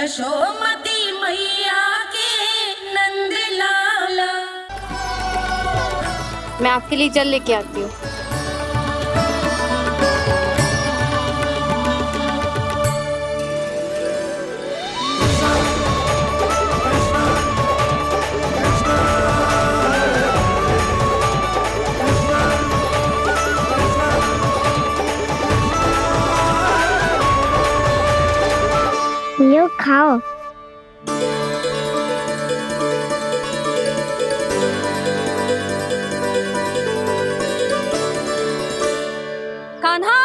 यशोमती मैया के नंद लाला। मैं आपके लिए जल लेके आती हूँ। यो खाओ। कान्हा,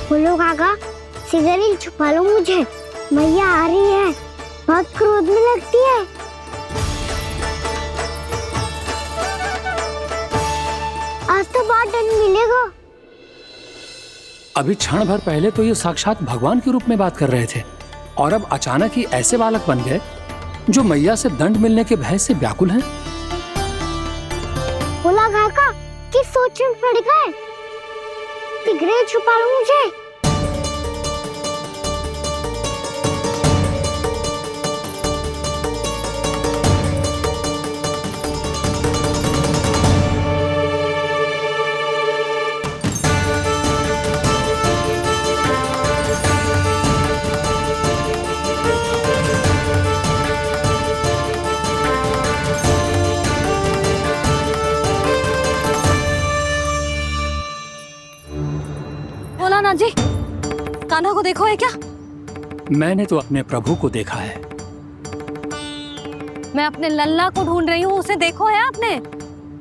बोलो काका, सिगरेट छुपा लो मुझे, मैया आ रही है, बहुत क्रोध में लगती है। आज तो बहुत दंड मिलेगा। अभी क्षण भर पहले तो ये साक्षात भगवान के रूप में बात कर रहे थे और अब अचानक ही ऐसे बालक बन गए जो मैया से दंड मिलने के भय से व्याकुल हैं। बोला काका, किस सोच में पड़ गए? सिगरेट छुपा लो मुझे। बोला ना जी, कान्हा को देखो है क्या? मैंने तो अपने प्रभु को देखा है। मैं अपने लल्ला को ढूंढ रही हूँ, उसे देखो है आपने?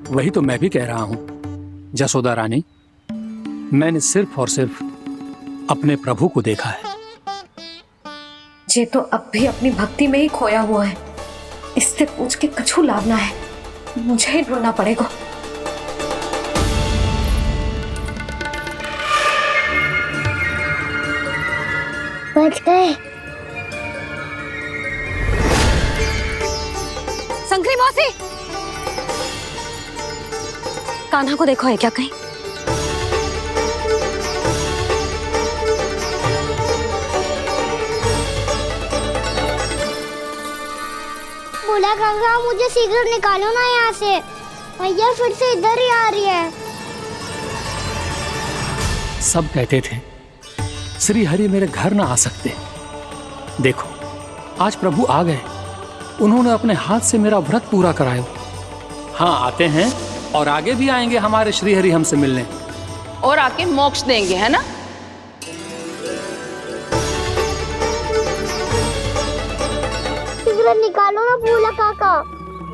वही तो मैं भी कह रहा हूँ जसोदा रानी, मैंने सिर्फ और सिर्फ अपने प्रभु को देखा है। ये तो अब भी अपनी भक्ति में ही खोया हुआ है, इससे पूछ के कछु लाभ ना है, मुझे ही ढूंढना पड़ेगा। बच गए। शंकरी मौसी, कान्हा को देखो है क्या कहीं? बोला काका, मुझे सिगरेट निकालो ना यहाँ से, मैया फिर से इधर ही आ रही है। सब कहते थे श्री हरि मेरे घर ना आ सकते। देखो आज प्रभु आ गए, उन्होंने अपने हाथ से मेरा व्रत पूरा कराया। हाँ आते हैं और आगे भी आएंगे हमारे श्री हरि हमसे मिलने और आके मोक्ष देंगे, है ना? सिगरेट निकालो ना बोला काका,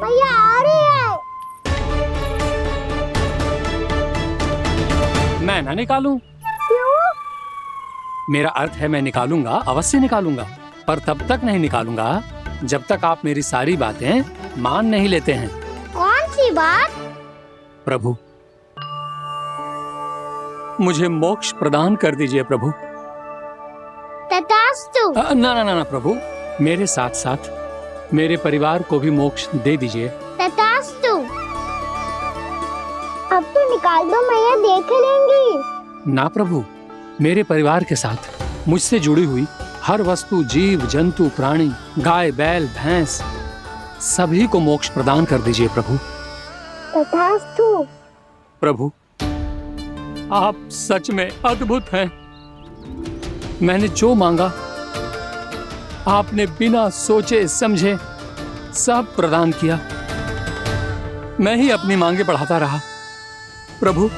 मैया आ रही है। मैं ना निकालूं? क्यों? मेरा अर्थ है मैं निकालूंगा, अवश्य निकालूंगा, पर तब तक नहीं निकालूंगा जब तक आप मेरी सारी बातें मान नहीं लेते हैं। कौन सी बात? प्रभु, मुझे मोक्ष प्रदान कर दीजिए प्रभु। तथास्तु। ना ना ना प्रभु, मेरे साथ साथ मेरे परिवार को भी मोक्ष दे दीजिए। तथास्तु। अब तो निकाल दो, मैया देख लेंगी। ना प्रभु, मेरे परिवार के साथ मुझसे जुड़ी हुई हर वस्तु, जीव जंतु, प्राणी, गाय बैल भैंस, सभी को मोक्ष प्रदान कर दीजिए प्रभु। तथास्तु। प्रभु, आप सच में अद्भुत हैं। मैंने जो मांगा आपने बिना सोचे समझे सब प्रदान किया। मैं ही अपनी मांगे बढ़ाता रहा। प्रभु,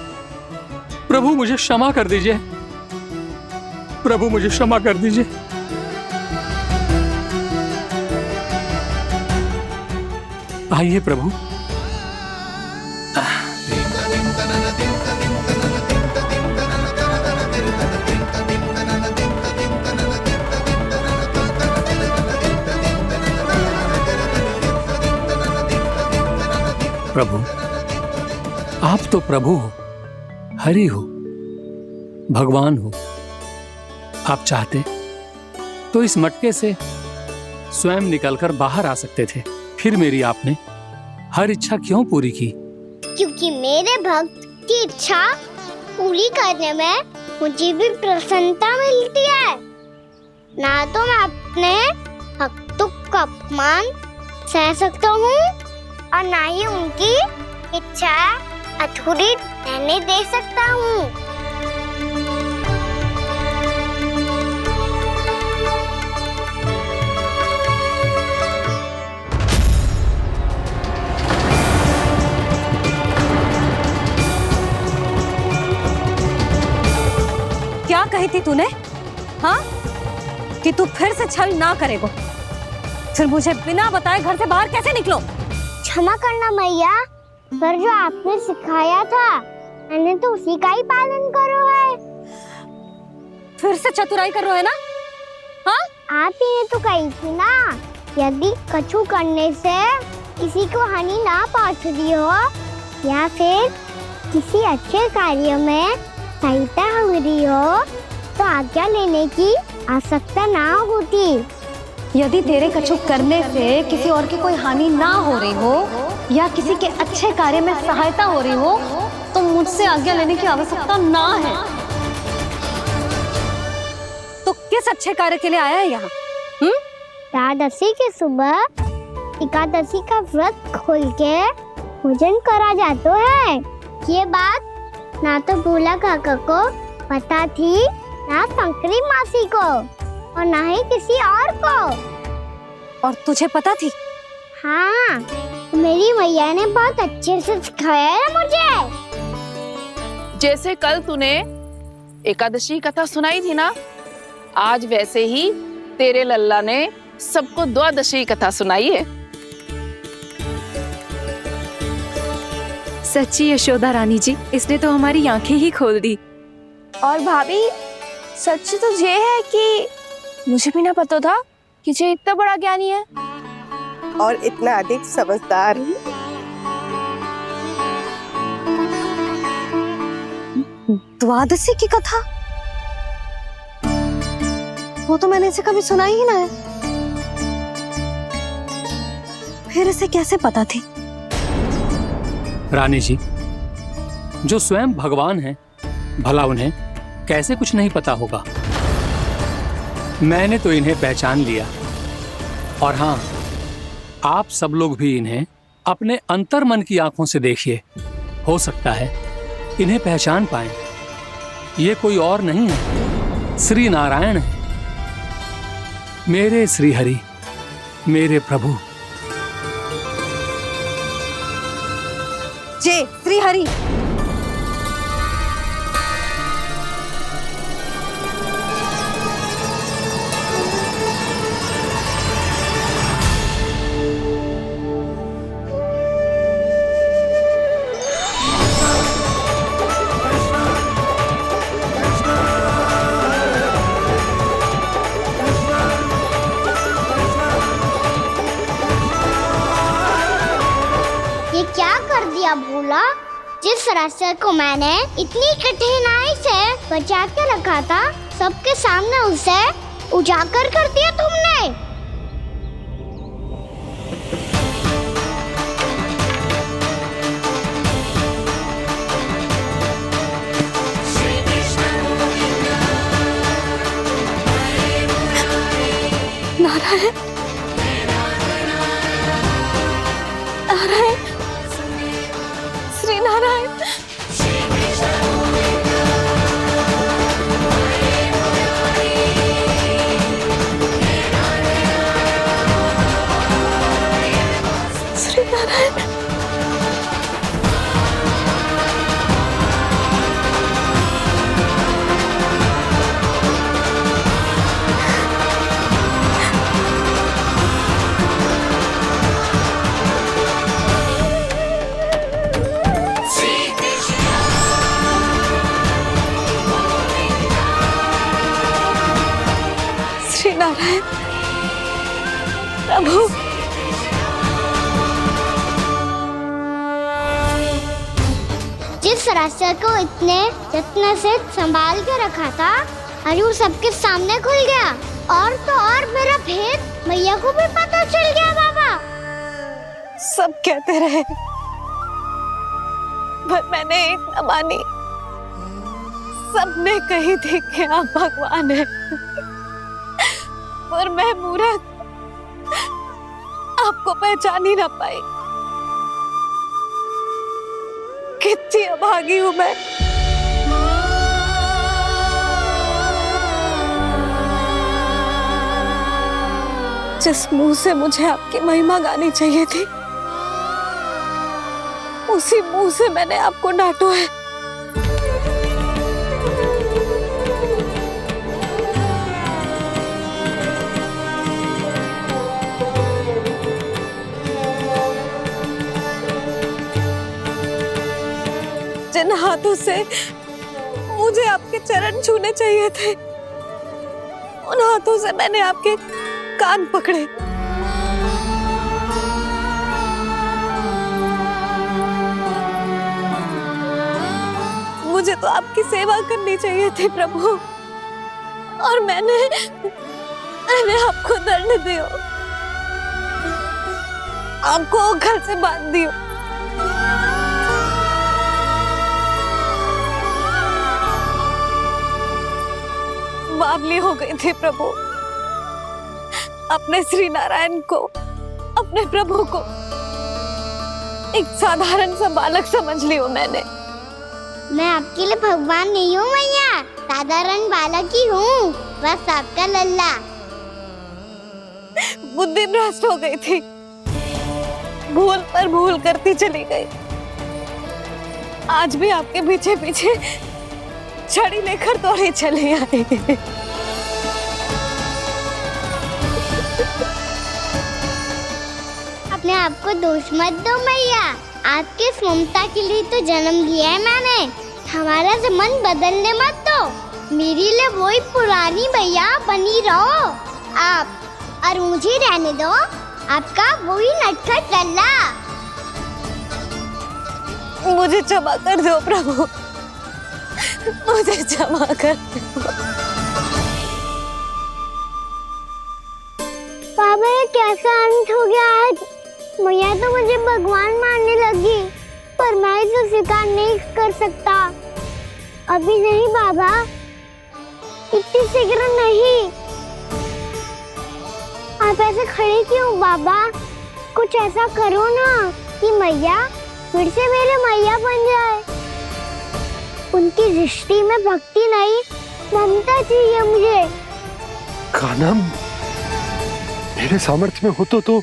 प्रभु मुझे क्षमा कर दीजिए। प्रभु मुझे क्षमा कर दीजिए। आइए प्रभु। प्रभु, आप तो प्रभु हो, हरि हो, भगवान हो। आप चाहते तो इस मटके से स्वयं निकलकर बाहर आ सकते थे, फिर मेरी आपने हर इच्छा क्यों पूरी की? क्योंकि मेरे भक्त की इच्छा पूरी करने में मुझे भी प्रसन्नता मिलती है। ना तो मैं अपने भक्तों का अपमान सह सकता हूँ और ना ही उनकी इच्छा अधूरी रहने दे सकता हूँ। क्या कही थी तूने? हाँ, कि तू फिर से छल ना करेगा। फिर मुझे बिना बताए घर से बाहर कैसे निकलो? क्षमा करना मैया, पर जो आपने सिखाया था मैंने तो उसी का ही पालन करो है। फिर से चतुराई कर रहे हो है ना? हाँ, आप ही ने तो कही थी ना, यदि कछु करने से किसी को हानि ना पहुंचती हो या फिर किसी अच्छे कार्य में सहायता हो रही हो तो आज्ञा लेने की आवश्यकता ना होती। यदि तेरे कछु करने से किसी और की कोई हानि ना हो रही हो या किसी के अच्छे कार्य में सहायता हो रही हो तो मुझसे आज्ञा लेने की आवश्यकता ना है। तो किस अच्छे कार्य के लिए आया है यहाँ? द्वादशी के सुबह एकादशी का व्रत खोल के भोजन करा जाता है। ये बात ना तो भोला काका को पता थी, ना शंकरी मासी को और ना ही किसी और को। और तुझे पता थी? हाँ, मेरी मैया ने बहुत अच्छे से सिखाया है मुझे। जैसे कल तूने एकादशी कथा सुनाई थी ना, आज वैसे ही तेरे लल्ला ने सबको द्वादशी कथा सुनाई है। सच्ची यशोदा रानी जी, इसने तो हमारी आंखें ही खोल दी। और भाभी, सच तो ये है कि मुझे भी ना पता था कि ये इतना बड़ा ज्ञानी है और इतना अधिक समझदार। द्वादशी की कथा? वो तो मैंने इसे कभी सुना ही ना है। फिर इसे कैसे पता थी? रानी जी, जो स्वयं भगवान हैं, भला उन्हें कैसे कुछ नहीं पता होगा? मैंने तो इन्हें पहचान लिया। और हाँ, आप सब लोग भी इन्हें अपने अंतर्मन की आंखों से देखिए, हो सकता है इन्हें पहचान पाएं। ये कोई और नहीं है, श्री नारायण है, मेरे श्री हरि, मेरे प्रभु। जय श्री हरि। ये क्या कर दिया भोला? जिस रास्ते को मैंने इतनी कठिनाई से बचा के रखा था, सबके सामने उसे उजागर कर दिया तुमने। नारायण, नारायण, श्री नारायण। श्री नारायण। श्री नारायण प्रभु। जिस रास्ते को इतने जत्न से संभाल के रखा था, आज वो सबके सामने खुल गया। और तो और मेरा भेद मैया को भी पता चल गया बाबा? सब कहते रहे पर मैंने एक न मानी। सबने कही थी कि आप भगवान हैं, पर मैं मूर्ख आपको पहचान ही ना पाई। कितनी अभागी हूं मैं। जिस मुंह से मुझे आपकी महिमा गानी चाहिए थी, उसी मुंह से मैंने आपको डांटा है। जिन हाथों से मुझे आपके चरण छूने चाहिए थे, उन हाथों से मैंने आपके कान पकड़े। मुझे तो आपकी सेवा करनी चाहिए थी प्रभु, और मैंने आपको दंड दियो, आपको घर से बांध दियो। बावली हो गई थी प्रभु। अपने श्री नारायण को, अपने प्रभु को एक साधारण सा बालक समझ लियो मैंने। मैं आपके लिए भगवान नहीं हूँ मैया, साधारण बालक ही हूँ, बस आपका लल्ला। बुद्धि भ्रष्ट हो गई थी, भूल पर भूल करती चली गई। आज भी आपके पीछे पीछे छड़ी लेकर दौड़े चले आए। अपने आप को दोष मत दो मैया, आपके इस ममता के लिए तो जन्म लिया है मैंने। हमारा मन बदलने मत दो, मेरे लिए वही पुरानी मैया बनी रहो आप, और मुझे रहने दो आपका वही नटखट लल्ला। मुझे क्षमा कर दो प्रभु, मुझे क्षमा कर दो। बाबा ये कैसा अंत हो गया आज? मैया तो मुझे भगवान मानने लगी, पर मैं इसे स्वीकार नहीं कर सकता। अभी नहीं बाबा, इतनी शीघ्र नहीं। आप ऐसे खड़े क्यों बाबा? कुछ ऐसा करो ना कि मैया फिर से मेरे मैया बन जाए। उनकी दृष्टि में भक्ति नहीं, ममता चाहिए मुझे। कान्हा, मेरे सामर्थ्य में हो तो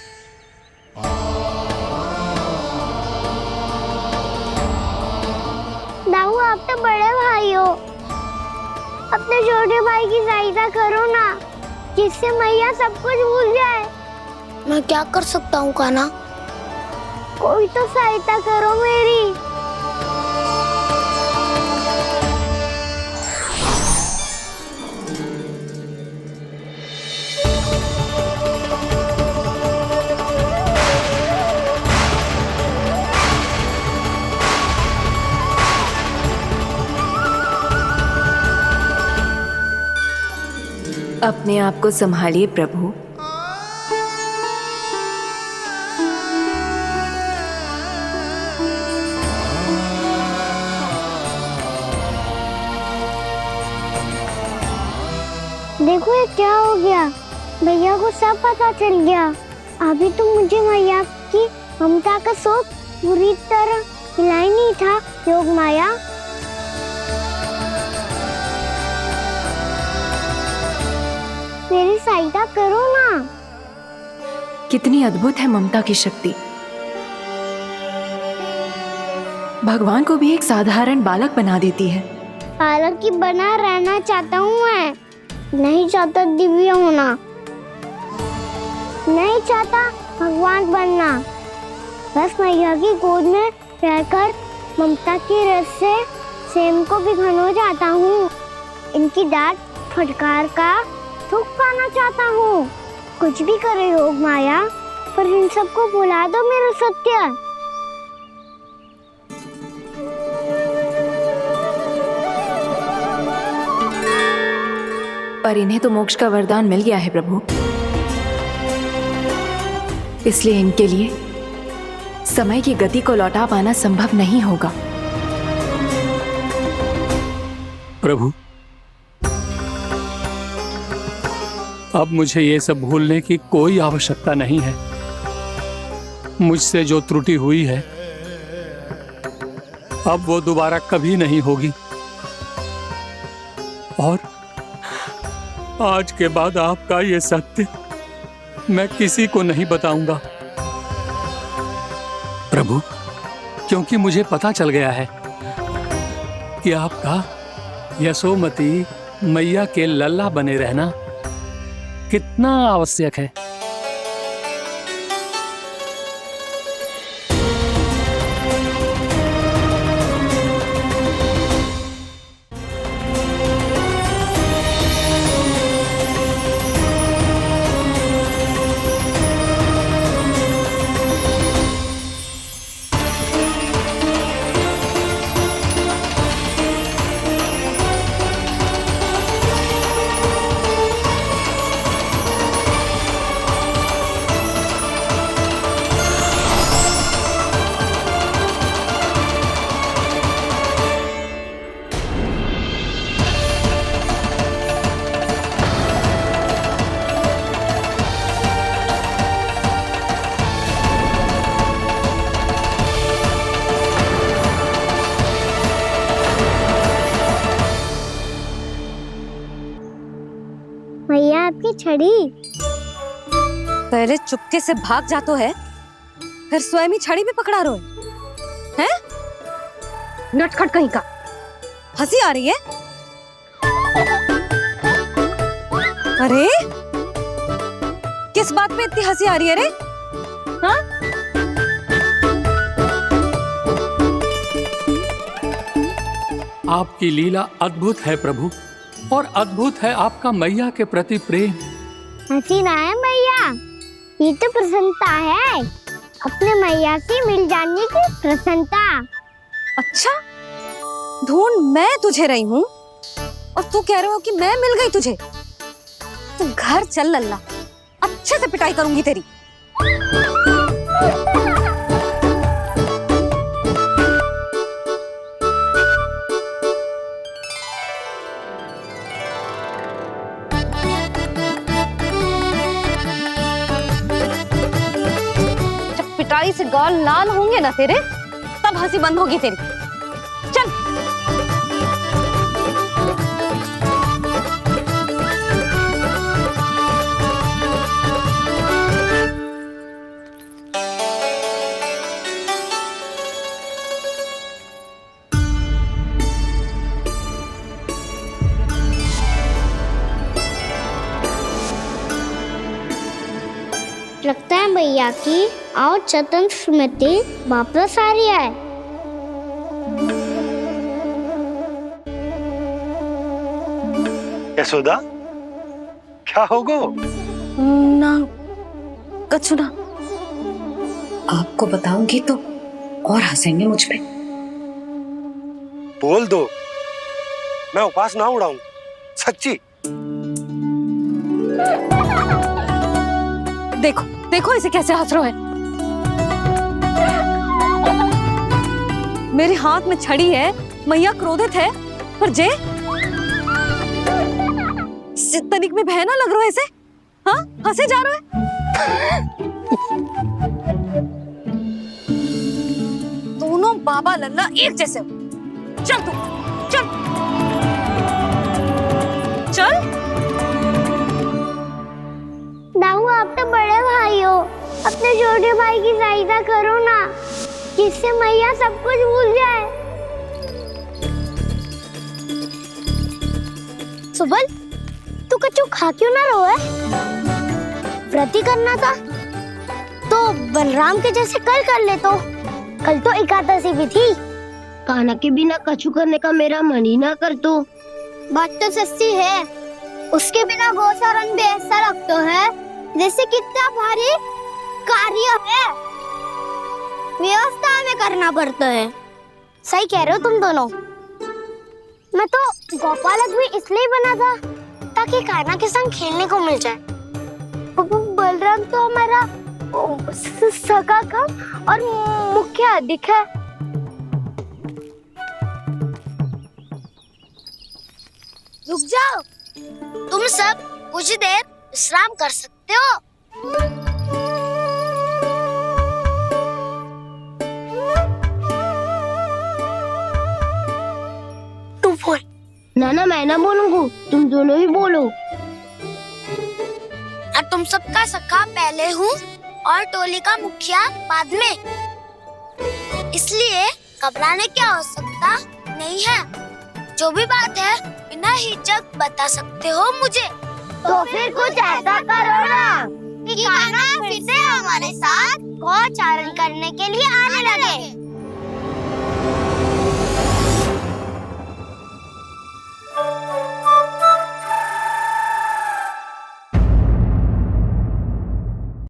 दाऊ, आप तो बड़े भाई हो, अपने छोटे भाई की सहायता करो ना, जिससे मैया सब कुछ भूल जाए। मैं क्या कर सकता हूँ कान्हा? कोई तो सहायता करो मेरी। अपने आप को संभालिए प्रभु। देखो ये क्या हो गया, भैया को सब पता चल गया। अभी तो मुझे मैया की ममता का शौक बुरी तरह हिला ही नहीं था। योग माया, मेरी सहायता करो ना। कितनी अद्भुत है ममता की शक्ति। भगवान को भी एक साधारण बालक बना देती है। बालक की बना रहना चाहता हूँ मैं, नहीं चाहता दिव्य होना, नहीं चाहता भगवान बनना। बस मैया की गोद में रहकर ममता की रस से सेम को भी घनो चाहता हूँ। इनकी डांट फटकार का सुख पाना चाहता हूँ। कुछ भी करे योग माया, पर इन सबको भुला दो मेरा सत्य। पर इन्हें तो मोक्ष का वरदान मिल गया है प्रभु। इसलिए इनके लिए समय की गति को लौटा पाना संभव नहीं होगा। प्रभु, अब मुझे ये सब भूलने की कोई आवश्यकता नहीं है। मुझसे जो त्रुटि हुई है अब वो दोबारा कभी नहीं होगी, और आज के बाद आपका ये सत्य मैं किसी को नहीं बताऊंगा प्रभु, क्योंकि मुझे पता चल गया है कि आपका यशोमती मैया के लल्ला बने रहना कितना आवश्यक है। भैया आपकी छड़ी। पहले चुपके से भाग जातो है, फिर स्वयं ही छड़ी भी पकड़ा रो है? नटखट कहीं का। हंसी आ रही है? अरे किस बात पे इतनी हंसी आ रही है रे? हाँ? आपकी लीला अद्भुत है प्रभु, और अद्भुत है आपका मैया के प्रति प्रेम। हंसी ना है मैया, ये तो प्रसन्नता है, अपने मैया से मिल जाने की प्रसन्नता। अच्छा, ढूंढ मैं तुझे रही हूँ और तू कह रहे हो कि मैं मिल गई तुझे। तू घर चल लल्ला, अच्छे से पिटाई करूंगी तेरी। पिटाई से गाल लाल होंगे ना तेरे, तब हंसी बंद होगी तेरी। चल। लगता है भैया की और चतन स्मृति वापस आ रही है। यशोदा, क्या होगो? ना कछु ना। आपको बताऊंगी तो और हंसेंगे मुझ पे। बोल दो, मैं उपास ना उड़ाऊं, सच्ची। देखो देखो इसे कैसे हंस रहा है। मेरे हाथ में छड़ी है, मैया क्रोधित है, पर जे तनिक में भय ना लग रहा है इसे? हाँ, हंसे जा रहा है। दोनों बाबा लल्ला एक जैसे हो। चल तू, चल चल। दाऊ, आप तो बड़े भाई हो, अपने छोटे भाई की सहायता करो ना, जिससे मैया सब कुछ भूल जाए। सुबल, तू कछु खा क्यों ना रहो है? व्रती करना था तो बलराम के जैसे कल कर ले तो। कल तो एकादशी भी थी। कान्हा के बिना कछु करने का मेरा मन ही ना कर तो। बात तो सच्ची है, उसके बिना गोचारण भी ऐसा लगता है जैसे कितना भारी कार्य है, व्यवस्था में करना पड़ता है। सही कह रहे हो तुम दोनों। मैं तो गोपालक भी इसलिए बना था ताकि कान्हा के संग खेलने को मिल जाए। बलराम तो हमारा सका कम और मुख्य अधिक है। रुक जाओ, तुम सब कुछ देर विश्राम कर सकते हो। तू बोल। ना मैं ना बोलूंगा, तुम दोनों ही बोलो। और तुम सबका सखा पहले हूँ और टोली का मुखिया बाद में, इसलिए घबराने की आवश्यकता नहीं है। जो भी बात है बिना हिचक बता सकते हो मुझे। तो फिर कुछ ऐसा करो ना कि खाना फिर से